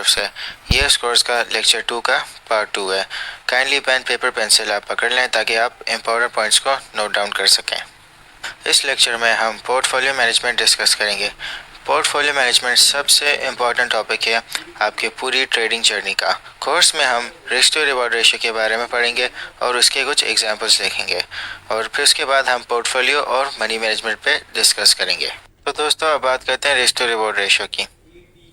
तरफ से। ये इस कोर्स का लेक्चर 2 का पार्ट 2 है। काइंडली पेन पेपर पेंसिल आप पकड़ लें ताकि आप इम्पोर्टेंट पॉइंट्स को नोट डाउन कर सकें। इस लेक्चर में हम पोर्टफोलियो मैनेजमेंट डिस्कस करेंगे। पोर्टफोलियो मैनेजमेंट सबसे इम्पॉर्टेंट टॉपिक है आपकी पूरी ट्रेडिंग जर्नी का। कोर्स में हम रिस्क टू रिवॉर्ड रेशियो के बारे में पढ़ेंगे और उसके कुछ एग्जांपल्स देखेंगे, और फिर उसके बाद हम पोर्टफोलियो और मनी मैनेजमेंट पे डिस्कस करेंगे। तो दोस्तों, अब बात करते हैं रिस्क टू रिवॉर्ड रेशियो की।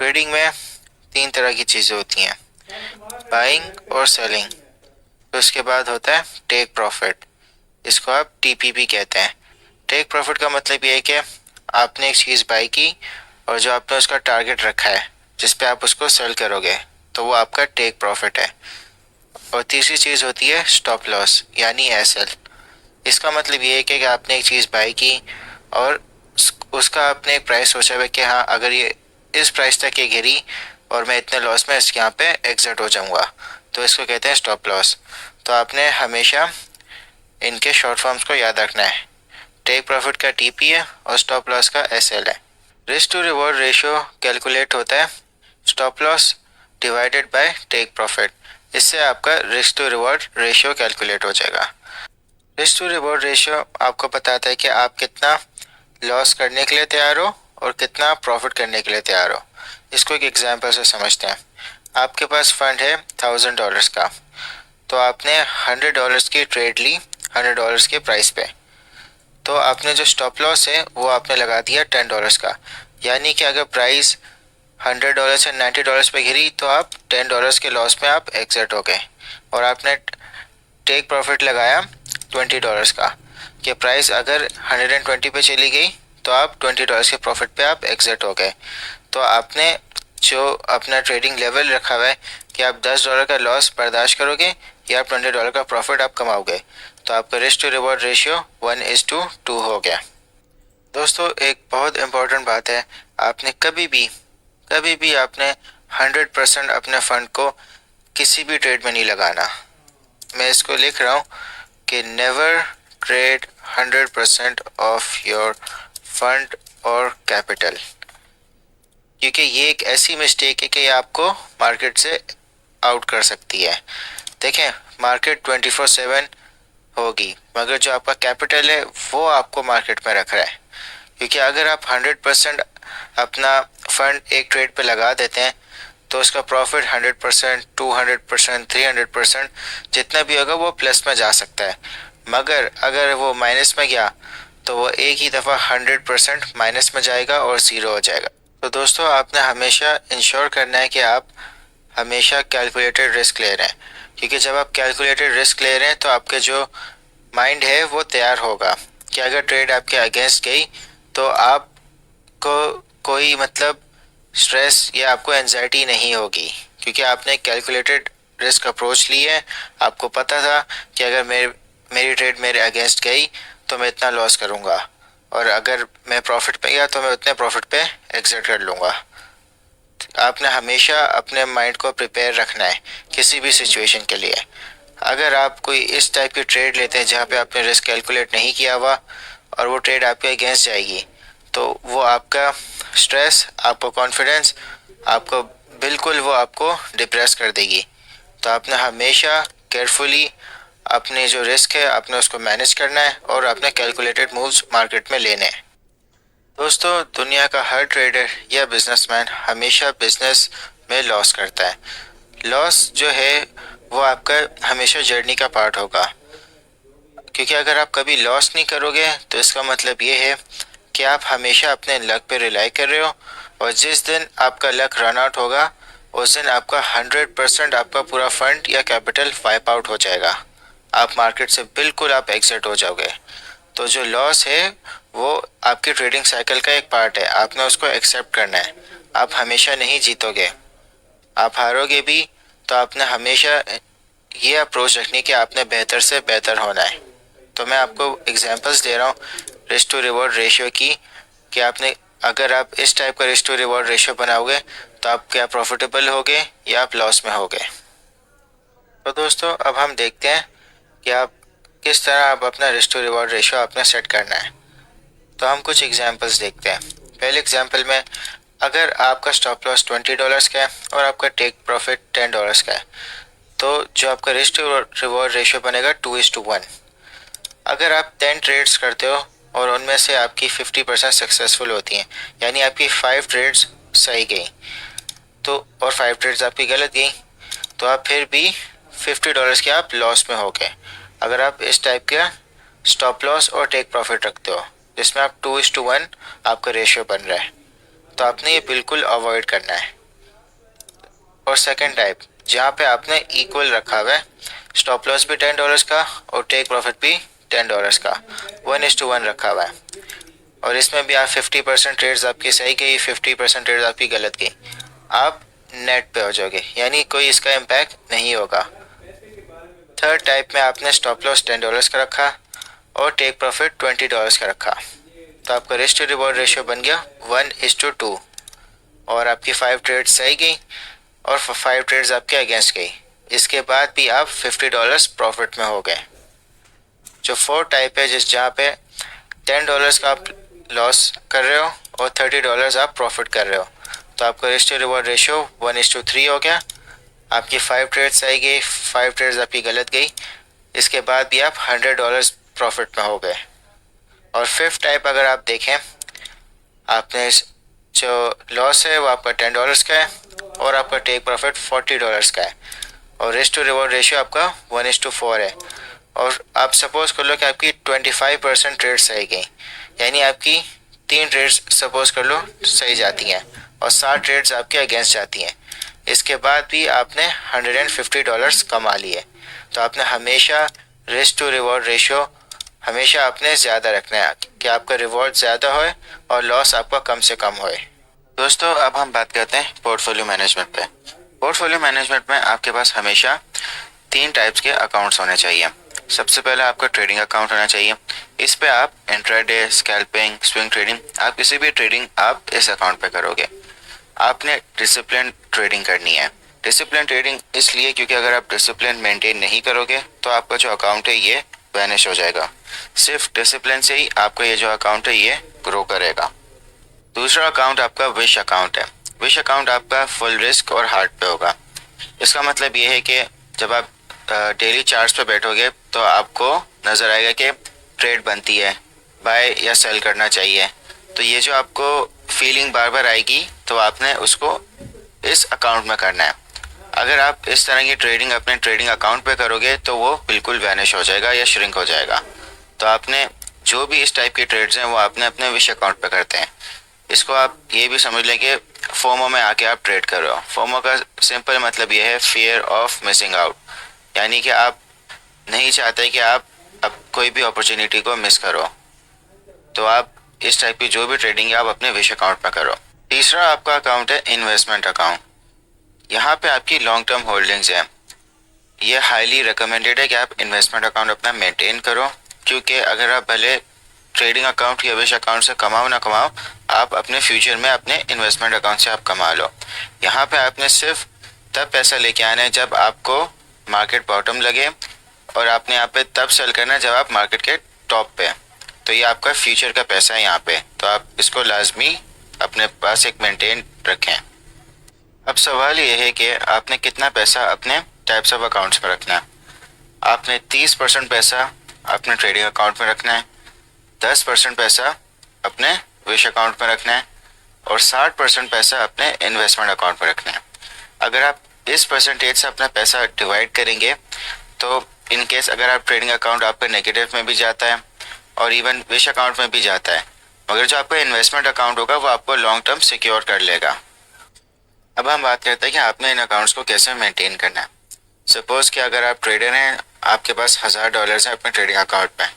ट्रेडिंग में 3 तरह की चीज़ें होती हैं, बाइंग और सेलिंग। तो उसके बाद होता है टेक प्रॉफिट, इसको आप टीपीपी कहते हैं। टेक प्रॉफिट का मतलब ये है कि आपने एक चीज़ बाई की और जो आपने उसका टारगेट रखा है जिस पे आप उसको सेल करोगे, तो वो आपका टेक प्रॉफिट है। और तीसरी चीज़ होती है स्टॉप लॉस यानी एसएल। इसका मतलब ये है कि आपने एक चीज़ बाई की और उसका आपने एक प्राइस सोचा हुआ कि हाँ, अगर ये इस प्राइस तक ये गिरी और मैं इतने लॉस में इसके यहाँ पे एग्जिट हो जाऊंगा, तो इसको कहते हैं स्टॉप लॉस। तो आपने हमेशा इनके शॉर्ट फॉर्म्स को याद रखना है। टेक प्रॉफिट का टीपी है और स्टॉप लॉस का एसएल है। Risk to reward ratio calculate होता है stop loss divided by take profit. इससे आपका risk to reward ratio calculate हो जाएगा। रिस्क टू रिवॉर्ड रेशियो आपको बताता है कि आप कितना लॉस करने के लिए तैयार हो और कितना प्रॉफिट करने के लिए तैयार हो। इसको एक एग्जांपल से समझते हैं। आपके पास फंड है $1000 का, तो आपने $100 की ट्रेड ली $100 के प्राइस पे। तो आपने जो स्टॉप लॉस है वो आपने लगा दिया $10 का, यानी कि अगर प्राइस $100 से $90 पे गिरी तो आप $10 के लॉस में आप एग्जिट हो गए। और आपने टेक प्रॉफिट लगाया $20 का, कि प्राइस अगर 120 पे चली गई तो आप $20 के प्रॉफिट पे आप एग्जिट हो गए। तो आपने जो अपना ट्रेडिंग लेवल रखा हुआ है कि आप $10 का लॉस बर्दाश्त करोगे या $20 का प्रॉफिट आप कमाओगे, तो आपका रिस्क टू रिवॉर्ड रेशियो 1:2 हो गया। दोस्तों, एक बहुत इम्पोर्टेंट बात है, आपने कभी भी आपने 100% अपने फंड को किसी भी ट्रेड में नहीं लगाना। मैं इसको लिख रहा हूँ कि never trade 100% of your fund और कैपिटल, क्योंकि ये एक ऐसी मिस्टेक है कि ये आपको मार्केट से आउट कर सकती है। देखें, मार्केट 24/7 होगी, मगर जो आपका कैपिटल है वो आपको मार्केट में रख रहा है। क्योंकि अगर आप 100% अपना फंड एक ट्रेड पे लगा देते हैं तो उसका प्रॉफिट 100%, 200%, 300% जितना भी होगा वो प्लस में जा सकता है। मगर अगर वो माइनस में गया तो वो एक ही दफ़ा 100% माइनस में जाएगा और ज़ीरो हो जाएगा। तो दोस्तों, आपने हमेशा इंश्योर करना है कि आप हमेशा कैलकुलेटेड रिस्क ले रहे हैं, क्योंकि जब आप कैलकुलेटेड रिस्क ले रहे हैं तो आपके जो माइंड है वो तैयार होगा कि अगर ट्रेड आपके अगेंस्ट गई तो आपको कोई मतलब स्ट्रेस या आपको एंजाइटी नहीं होगी, क्योंकि आपने कैलकुलेटेड रिस्क अप्रोच ली है। आपको पता था कि अगर मेरी ट्रेड मेरे अगेंस्ट गई तो मैं इतना लॉस करूँगा, और अगर मैं प्रॉफिट पे गया तो मैं उतने प्रॉफिट पे एग्जिट कर लूँगा। आपने हमेशा अपने माइंड को प्रिपेयर रखना है किसी भी सिचुएशन के लिए। अगर आप कोई इस टाइप की ट्रेड लेते हैं जहाँ पे आपने रिस्क कैलकुलेट नहीं किया हुआ और वो ट्रेड आपके अगेंस्ट जाएगी, तो वो आपका स्ट्रेस, आपको कॉन्फिडेंस, आपको बिल्कुल वो आपको डिप्रेस कर देगी। तो आपने हमेशा केयरफुली अपने जो रिस्क है आपने उसको मैनेज करना है और अपने कैलकुलेटेड मूव्स मार्केट में लेने हैं। दोस्तों, दुनिया का हर ट्रेडर या बिजनेसमैन हमेशा बिजनेस में लॉस करता है। लॉस जो है वो आपका हमेशा जर्नी का पार्ट होगा, क्योंकि अगर आप कभी लॉस नहीं करोगे तो इसका मतलब ये है कि आप हमेशा अपने लक पे रिलाई कर रहे हो, और जिस दिन आपका लक रन आउट होगा उस दिन आपका 100% आपका पूरा फंड या कैपिटल वाइप आउट हो जाएगा। आप मार्केट से बिल्कुल आप एग्जिट हो जाओगे। तो जो लॉस है वो आपके ट्रेडिंग साइकिल का एक पार्ट है, आपने उसको एक्सेप्ट करना है। आप हमेशा नहीं जीतोगे, आप हारोगे भी, तो आपने हमेशा ये अप्रोच रखनी कि आपने बेहतर से बेहतर होना है। तो मैं आपको एग्जांपल्स दे रहा हूँ रिस्क टू रिवॉर्ड रेशियो की, कि आपने अगर आप इस टाइप का रिस्क टू रिवॉर्ड रेशियो बनाओगे तो आप क्या प्रॉफिटेबल होगे या आप लॉस में होगे। तो दोस्तों, अब हम देखते हैं कि आप किस तरह आप अपना रिस्क टू रिवॉर्ड रेशियो आपने सेट करना है। तो हम कुछ एग्जांपल्स देखते हैं। पहले एग्जांपल में अगर आपका स्टॉप लॉस $20 का है और आपका टेक प्रॉफिट $10 का है, तो जो आपका रिस्क टू रिवॉर्ड रेशियो बनेगा 2:1। अगर आप 10 ट्रेड्स करते हो और उनमें से आपकी 50% सक्सेसफुल होती हैं, यानी आपकी 5 ट्रेड्स सही गई तो और 5 ट्रेड्स आपकी गलत गई, तो आप फिर भी $50 के आप लॉस में हो गए। अगर आप इस टाइप का स्टॉप लॉस और टेक प्रॉफिट रखते हो जिसमें आप 2:1 आपका रेशियो बन रहा है, तो आपने ये बिल्कुल अवॉइड करना है। और सेकंड टाइप जहाँ पे आपने इक्वल रखा हुआ है, स्टॉप लॉस भी $10 का और टेक प्रॉफिट भी $10 का, 1:1 रखा हुआ है, और इसमें भी आप 50% ट्रेड्स आपकी सही गई, 50% ट्रेड्स आपकी गलत गई, आप नेट पे हो जाओगे, यानी कोई इसका इम्पैक्ट नहीं होगा। थर्ड टाइप में आपने स्टॉप लॉस $10 का रखा और टेक प्रॉफिट $20 का रखा, तो आपका रिस्क टू रिवॉर्ड रेशियो बन गया 1:2, और आपकी 5 ट्रेड्स सही गई और 5 ट्रेड्स आपके अगेंस्ट गई। इसके बाद भी आप $50 प्रॉफिट में हो गए। जो फोर्थ टाइप है जहाँ पे $10 का आप लॉस कर रहे हो और $30 आप प्रॉफिट कर रहे हो, तो आपका रिस्क टू रिवॉर्ड रेशियो 1:3 हो गया। आपकी 5 ट्रेड्स सही गई, 5 ट्रेड्स आपकी गलत गई, इसके बाद भी आप $100 प्रॉफिट में हो गए। और फिफ्थ टाइप अगर आप देखें, आपने जो लॉस है वो आपका $10 का है और आपका टेक प्रॉफिट $40 का है, और रिस्क टू रिवॉर्ड रेशियो आपका 1:4 है, और आप सपोज कर लो कि आपकी 25% ट्रेड सही गई, यानी आपकी 3 ट्रेड्स सपोज कर लो सही जाती हैं और 60 ट्रेड्स आपके अगेंस्ट जाती हैं। इसके बाद भी आपने $150 कमा लिए, तो आपने हमेशा रिस्क टू रिवॉर्ड रेशियो हमेशा आपने ज़्यादा रखना है कि आपका रिवॉर्ड ज़्यादा होए और लॉस आपका कम से कम होए। दोस्तों, अब हम बात करते हैं पोर्टफोलियो मैनेजमेंट पे। पोर्टफोलियो मैनेजमेंट में आपके पास हमेशा 3 टाइप्स के अकाउंट्स होने चाहिए। सबसे पहले आपका ट्रेडिंग अकाउंट होना चाहिए। इस पे आप इंट्राडे, स्कैल्पिंग, स्विंग ट्रेडिंग, आप किसी भी ट्रेडिंग आप इस अकाउंट पे करोगे। आपने डिसिप्लिन ट्रेडिंग करनी है। डिसिप्लिन ट्रेडिंग इसलिए क्योंकि अगर आप डिसिप्लिन मेंटेन नहीं करोगे तो आपका जो अकाउंट है ये वैनिश हो जाएगा। सिर्फ डिसिप्लिन से ही आपका ये जो अकाउंट है ये ग्रो करेगा। दूसरा अकाउंट आपका विश अकाउंट है। विश अकाउंट आपका फुल रिस्क और हार्ड पे होगा। इसका मतलब ये है कि जब आप डेली चार्ट्स पे बैठोगे तो आपको नज़र आएगा कि ट्रेड बनती है, बाय या सेल करना चाहिए, तो ये जो आपको फीलिंग बार बार आएगी तो आपने उसको इस अकाउंट में करना है। अगर आप इस तरह की ट्रेडिंग अपने ट्रेडिंग अकाउंट पे करोगे तो वो बिल्कुल वैनिश हो जाएगा या श्रिंक हो जाएगा। तो आपने जो भी इस टाइप की ट्रेड्स हैं वो आपने अपने विश अकाउंट पे करते हैं। इसको आप ये भी समझ लें कि फोमो में आके आप ट्रेड कर रहे हो। फोमो का सिंपल मतलब ये है फियर ऑफ मिसिंग आउट, यानी कि आप नहीं चाहते कि आप अब कोई भी अपॉर्चुनिटी को मिस करो, तो आप इस टाइप की जो भी ट्रेडिंग है आप अपने विश अकाउंट में करो। तीसरा आपका अकाउंट है इन्वेस्टमेंट अकाउंट। यहाँ पे आपकी लॉन्ग टर्म होल्डिंग्स हैं। ये हाईली रिकमेंडेड है कि आप इन्वेस्टमेंट अकाउंट अपना मेंटेन करो, क्योंकि अगर आप भले ट्रेडिंग अकाउंट या विश अकाउंट से कमाओ ना कमाओ, आप अपने फ्यूचर में अपने इन्वेस्टमेंट अकाउंट से आप कमा लो। यहाँ पे आपने सिर्फ तब पैसा लेके आना है जब आपको मार्केट बॉटम लगे, और आपने यहाँ पे तब सेल करना है जब आप मार्केट के टॉप पे। तो ये आपका फ्यूचर का पैसा है यहाँ पे, तो आप इसको लाजमी अपने पास एक मेंटेन रखें। अब सवाल ये है कि आपने कितना पैसा अपने टाइप्स ऑफ अकाउंट्स में रखना है। आपने 30% पैसा अपने ट्रेडिंग अकाउंट में रखना है, 10% पैसा अपने विश अकाउंट में रखना है, और 60% पैसा अपने इन्वेस्टमेंट अकाउंट में रखना है। अगर आप इस परसेंटेज से अपना पैसा डिवाइड करेंगे तो इन केस अगर आप ट्रेडिंग अकाउंट आपका नेगेटिव में भी जाता है और इवन विश अकाउंट में भी जाता है, मगर जो आपका इन्वेस्टमेंट अकाउंट होगा वो आपको लॉन्ग टर्म सिक्योर कर लेगा। अब हम बात करते हैं कि आपने इन अकाउंट्स को कैसे मेंटेन करना है। सपोज कि अगर आप ट्रेडर हैं, आपके पास $1000 है अपने ट्रेडिंग अकाउंट में,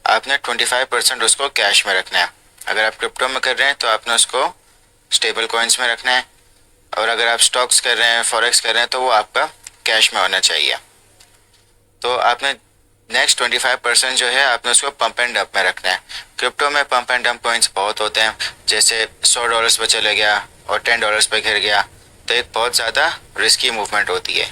आपने 25% उसको कैश में रखना है। अगर आप क्रिप्टो में कर रहे हैं तो आपने उसको स्टेबल कॉइन्स में रखना है, और अगर आप स्टॉक्स कर रहे हैं, फॉरेक्स कर रहे हैं, तो वो आपका कैश में होना चाहिए। तो आपने नेक्स्ट 25% जो है आपने उसको पंप एंड डंप में रखना है। क्रिप्टो में पंप एंड डंप पॉइंट्स बहुत होते हैं, जैसे $100 पे चले गया और $10 पे गिर गया, तो एक बहुत ज़्यादा रिस्की मूवमेंट होती है।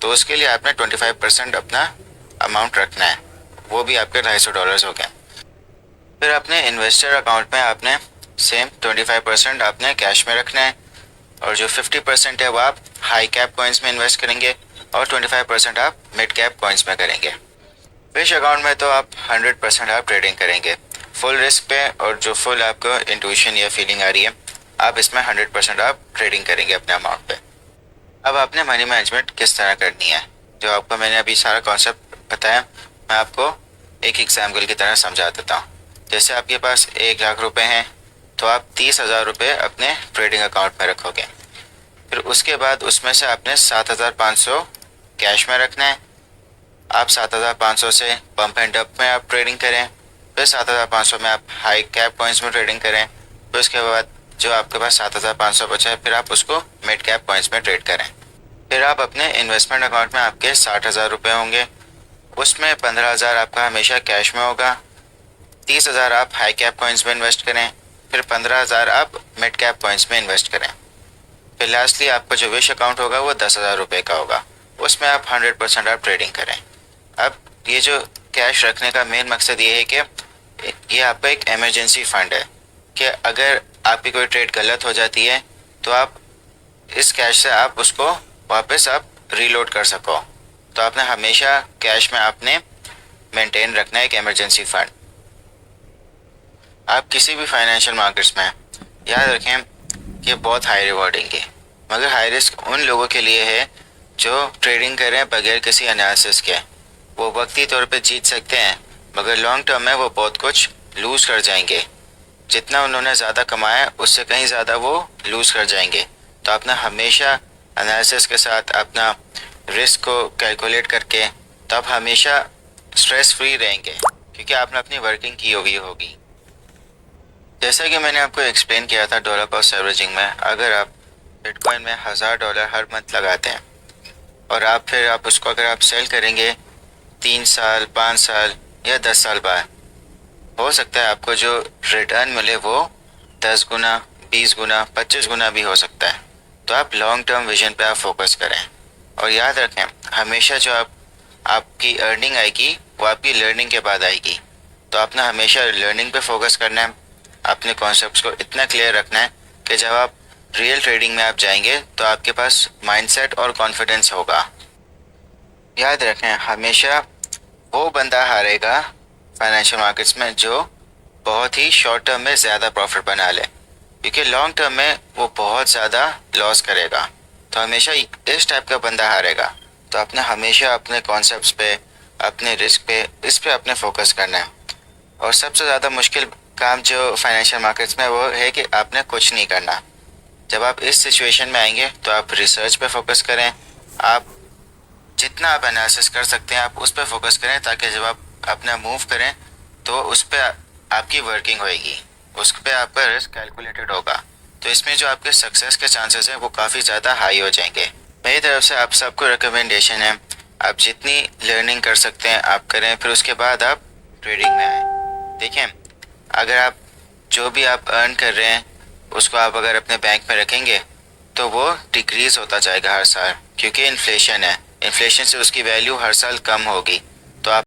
तो उसके लिए आपने 25% अपना अमाउंट रखना है, वो भी आपके $250 हो गए। फिर अपने इन्वेस्टर अकाउंट में आपने सेम 25% आपने कैश में रखना है और जो 50% है वो आप हाई कैप कॉइन्स में इन्वेस्ट करेंगे और 25% आप मिड कैप कॉइन्स में करेंगे। फिश अकाउंट में तो आप 100% आप ट्रेडिंग करेंगे फुल रिस्क पे, और जो फुल आपको इंट्यूशन या फीलिंग आ रही है आप इसमें 100% आप ट्रेडिंग करेंगे अपने अमाउंट पे। अब आपने मनी मैनेजमेंट किस तरह करनी है, जो आपको मैंने अभी सारा कॉन्सेप्ट बताया, मैं आपको एक एग्जाम्पल की तरह समझा देता हूँ। जैसे आपके पास 1 लाख रुपए हैं तो आप 30,000 रुपये अपने ट्रेडिंग अकाउंट में रखोगे। फिर उसके बाद उसमें से आपने 7,500 कैश में रखना है। आप 7,500 से पंप एंड डंप में आप ट्रेडिंग करें, फिर 7,500 में आप हाई कैप कॉइन्स में ट्रेडिंग करें, फिर उसके बाद जो आपके पास 7,500 बचा है फिर आप उसको मिड कैप कॉइन्स में ट्रेड करें। फिर आप अपने इन्वेस्टमेंट अकाउंट में आपके 60,000 रुपये होंगे, उसमें 15,000 आपका हमेशा कैश में होगा, 30,000 आप हाई कैप कॉइन्स में इन्वेस्ट करें, फिर 15,000 आप मिड कैप कॉइन्स में इन्वेस्ट करें। फिर लास्टली आपका जो विश अकाउंट होगा वो 10,000 रुपये का होगा, उसमें आप 100% आप ट्रेडिंग करें। अब ये जो कैश रखने का मेन मकसद ये है कि ये आपका एक इमरजेंसी फंड है कि अगर आपकी कोई ट्रेड गलत हो जाती है तो आप इस कैश से आप उसको वापस आप रीलोड कर सको। तो आपने हमेशा कैश में आपने मेंटेन रखना है एक इमरजेंसी फंड। आप किसी भी फाइनेंशियल मार्केट्स में याद रखें कि बहुत हाई रिवॉर्डिंग है, मगर हाई रिस्क उन लोगों के लिए है जो ट्रेडिंग कर रहे हैं बगैर किसी एनालिसिस के। वो वक्ती तौर पे जीत सकते हैं मगर लॉन्ग टर्म में वो बहुत कुछ लूज कर जाएंगे। जितना उन्होंने ज़्यादा कमाया उससे कहीं ज़्यादा वो लूज कर जाएंगे। तो आपने हमेशा एनालिसिस के साथ अपना रिस्क को कैलकुलेट करके तो आप हमेशा स्ट्रेस फ्री रहेंगे क्योंकि आपने अपनी वर्किंग की हुई होगी। जैसा कि मैंने आपको एक्सप्लेन किया था डॉलर कॉस्ट एवरेजिंग में, अगर आप बिटकॉइन में $1,000 हर मंथ लगाते हैं और आप उसको अगर आप सेल करेंगे 3 साल 5 साल या 10 साल बाद, हो सकता है आपको जो रिटर्न मिले वो 10 गुना 20 गुना 25 गुना भी हो सकता है। तो आप लॉन्ग टर्म विजन पे आप फोकस करें और याद रखें हमेशा जो आपकी अर्निंग आएगी वो आपकी लर्निंग के बाद आएगी। तो आपने हमेशा लर्निंग पे फोकस करना है, अपने कॉन्सेप्ट्स को इतना क्लियर रखना है कि जब आप रियल ट्रेडिंग में आप जाएंगे तो आपके पास माइंडसेट और कॉन्फिडेंस होगा। याद रखें हमेशा वो बंदा हारेगा फाइनेंशियल मार्केट्स में जो बहुत ही शॉर्ट टर्म में ज़्यादा प्रॉफिट बना ले, क्योंकि लॉन्ग टर्म में वो बहुत ज़्यादा लॉस करेगा। तो हमेशा इस टाइप का बंदा हारेगा। तो आपने हमेशा अपने कॉन्सेप्ट्स पे, अपने रिस्क पे, इस पे अपने फोकस करना है। और सबसे ज़्यादा मुश्किल काम जो फाइनेंशियल मार्केट्स में वो है कि आपने कुछ नहीं करना। जब आप इस सिचुएशन में आएंगे तो आप रिसर्च पे फोकस करें, आप जितना आप एनालिसिस कर सकते हैं आप उस पर फोकस करें ताकि जब आप अपना मूव करें तो उस पर आपकी वर्किंग होएगी, उस पर आपका रिस्क कैलकुलेटेड होगा। तो इसमें जो आपके सक्सेस के चांसेस हैं वो काफ़ी ज़्यादा हाई हो जाएंगे। मेरी तरफ से आप सबको रिकमेंडेशन है आप जितनी लर्निंग कर सकते हैं आप करें, फिर उसके बाद आप ट्रेडिंग में आएँ। देखें अगर आप जो भी आप अर्न कर रहे हैं उसको आप अगर अपने बैंक में रखेंगे तो वो डिक्रीज़ होता जाएगा हर साल, क्योंकि इन्फ्लेशन है, इन्फ्लेशन से उसकी वैल्यू हर साल कम होगी।